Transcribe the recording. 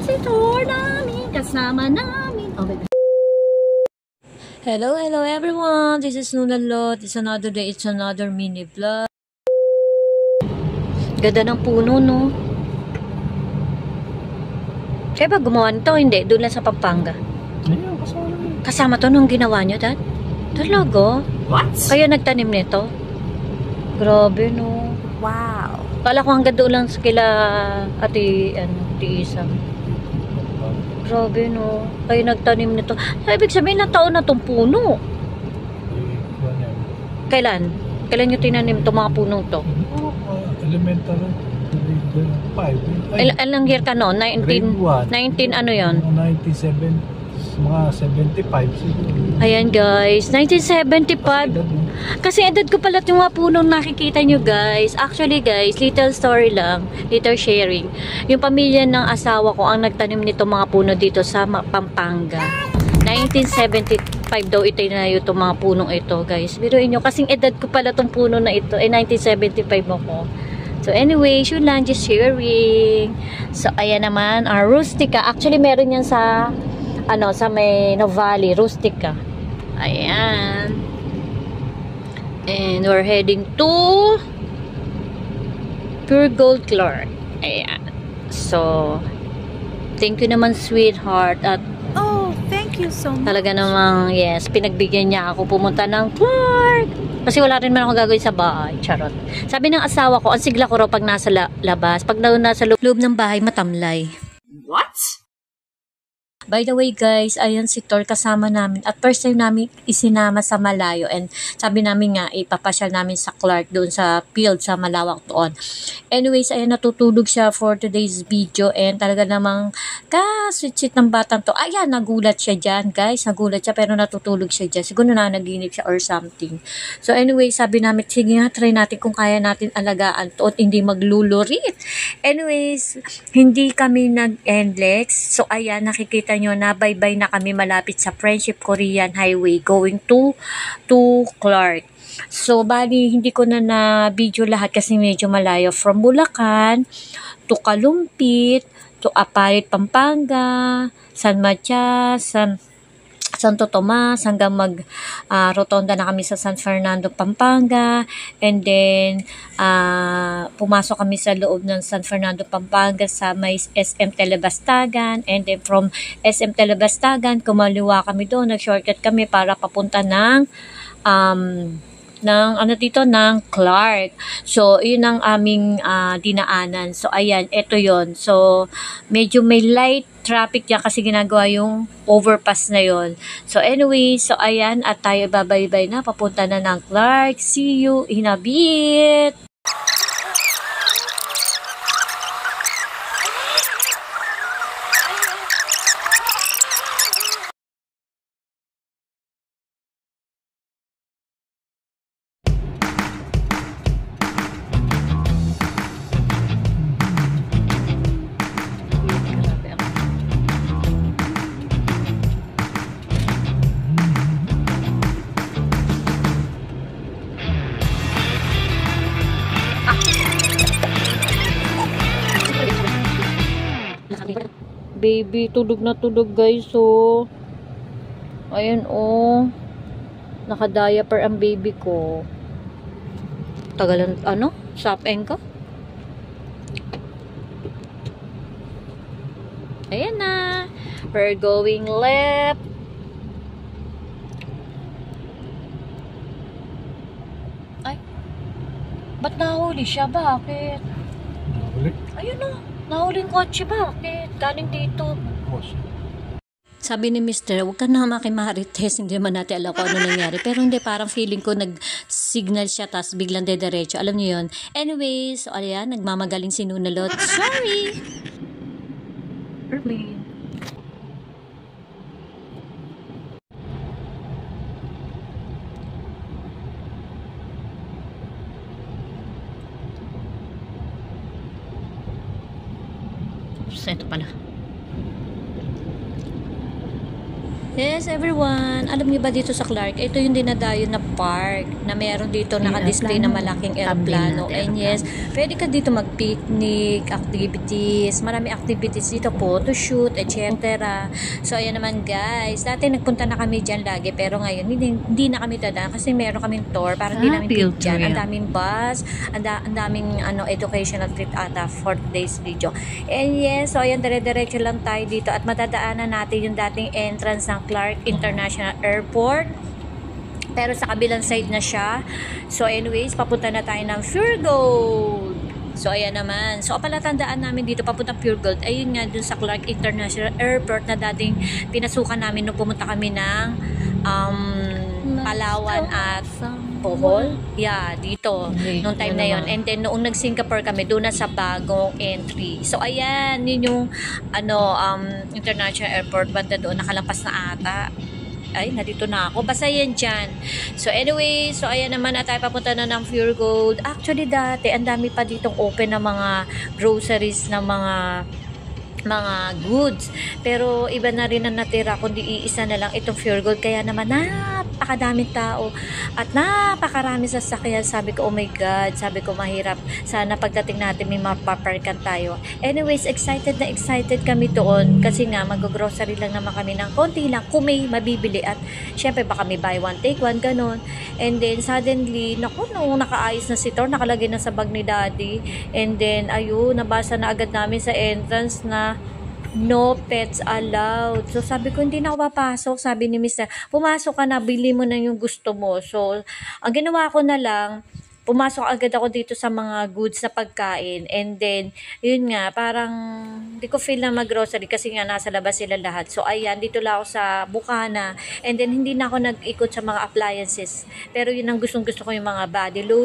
si tour namin, kasama namin. Oh my God. Hello everyone. This is Nunalot. It's another day. It's another mini vlog. Ganda ng puno, no? Kaya ba gumawa nito? Hindi. Doon lang sa Pampanga. Ayun, kasama. Kasama to nung ginawa nyo, Dad? Talaga? What? Kaya nagtanim nito? Grabe, no? Wow. Kala ko hanggang doon lang sa kila ati Isang. Grabe, no? Kaya nagtanim nito. So, ibig sabihin na taon na itong puno. Kailan? Kailan nyo tinanim itong mga punong to? Elementary. Grade 5. Ilang year ka no? 19 ano yon? 97. Mga 75 siguro. Ayan guys, 1975. Kasi edad ko pala yung mga punong nakikita nyo guys. Actually guys, little story lang, little sharing. Yung pamilya ng asawa ko ang nagtanim nito mga puno dito sa Pampanga. 1975 daw itinayo itong mga punong ito guys. Biruin nyo, kasing edad ko pala itong puno na ito. 1975 ako. So anyway, yun lang, just sharing. So ayan naman, rustica. Actually meron yan sa sa may Novali, rustica. Ayan. And we're heading to Pure Gold Clark. Ayan. So, thank you naman, sweetheart. At oh, thank you so much. talaga namang, yes, pinagbigyan niya ako pumunta ng Clark. Kasi wala rin man ako gagawin sa bahay. Charot. Sabi ng asawa ko, ang sigla ko raw pag nasa labas. Pag nasa loob ng bahay, matamlay. What? By the way guys, ayan si Tor kasama namin. At first time namin isinama sa malayo. And sabi namin nga, ipapasyal namin sa Clark doon sa field, sa malawak doon. Anyways, ayan natutulog siya for today's video. And talaga namang ka-sweet ng batang to. Ayan, nagulat siya dyan guys. Nagulat siya pero natutulog siya dyan. Siguro na naginip siya or something. So anyway, sabi namin, sige nga, try natin kung kaya natin alagaan to at hindi maglulurit. Anyways, hindi kami nag-endlex. So ayan, nakikita nyo na bye-bye na kami malapit sa Friendship Korean Highway going to Clark. So, bali, hindi ko na video lahat kasi medyo malayo. From Bulacan to Kalumpit to Apalit, Pampanga, San Matias, Santo Tomas, hanggang rotonda na kami sa San Fernando, Pampanga. And then, pumasok kami sa loob ng San Fernando, Pampanga sa may SM Telebastagan. And then, from SM Telebastagan, kumaliwa kami doon. Nag-shortcut kami para papunta ng Clark. So, yun ang aming dinaanan. So, ayan, eto yon. So, medyo may light traffic yan kasi ginagawa yung overpass na yon. So, anyway, so ayan, at tayo babaybay na. Papunta na ng Clark. See you in a bit! Baby, tulog na tulog guys, oh. Ayun, oh. Naka-diaper ang baby ko. Tagalan, sapeng ko. Ayan na. We're going left. Ay. Ba't nahuli siya? Bakit? Nahuli? Ayun na. Nahuling kotse, bakit? Galing dito. Sabi ni Mr., huwag ka na makimarites, hindi naman natin alam kung ano nangyari. Pero hindi, parang feeling ko nag-signal siya, tapos biglang dediretso. Alam niyo yun. Anyways, so ayan, nagmamagaling si Nunalot. Sorry! Erwin. Ito pala. Yes, everyone. Alam niyo ba dito sa Clark, ito yung dinadayo na park na meron dito naka-display na malaking eroplano. And yes, pwede ka dito mag-picnic, activities, marami activities dito, photoshoot, etc. So, ayan naman guys. Dati nagpunta na kami dyan lagi, pero ngayon hindi na kami dadaan kasi meron kaming tour para hindi namin field dyan. trip. Ang daming bus, ang daming educational trip ata for today's video. And yes, so ayan, dire-diretso lang tayo dito at matadaanan natin yung dating entrance ng Clark International Airport. Pero sa kabilang side na siya. So anyways, papunta na tayo ng Pure Gold. So ayan naman. So palatandaan namin dito papuntang Pure Gold. Ayun nga dun sa Clark International Airport na dating pinasukan namin nung pumunta kami ng Palawan at Bohol. Yeah, dito. Nung time na yon. And then noong nag-Singapore kami, doon na sa bagong entry. So ayan, yun yung International Airport, banda doon, nakalampas na ata. Ay, narito na ako. Basta yan dyan. So anyway, so ayan naman na tayo papunta na ng Pure Gold. Actually dati, ang dami pa ditong open na mga groceries, na mga goods. Pero iba na rin ang natira, kundi iisa na lang itong Pure Gold. Kaya naman napakadaming tao at napakarami sasakyan. Sabi ko, oh my God, sabi ko mahirap. Sana pagdating natin may mapaparkan tayo. Anyways, excited na excited kami doon kasi nga mag-grocery lang naman kami ng konti lang kung may mabibili at syempre baka may buy one take one, ganun. And then suddenly, naku, nung nakaayos na si Tor, nakalagay na sa bag ni Daddy. And then ayun, nabasa na agad namin sa entrance na no pets allowed. So sabi ko, hindi na ako papasok. Sabi ni Mr. Pumasok ka na, bili mo na yung gusto mo. So ang ginawa ko na lang, pumasok agad ako dito sa mga goods na pagkain. And then, yun nga, parang hindi ko feel na mag-grocery kasi nga nasa labas sila lahat. So ayan, dito lang ako sa Bukana. And then hindi na ako nag-ikot sa mga appliances. Pero yun ang gustong gusto ko, yung mga body lotion,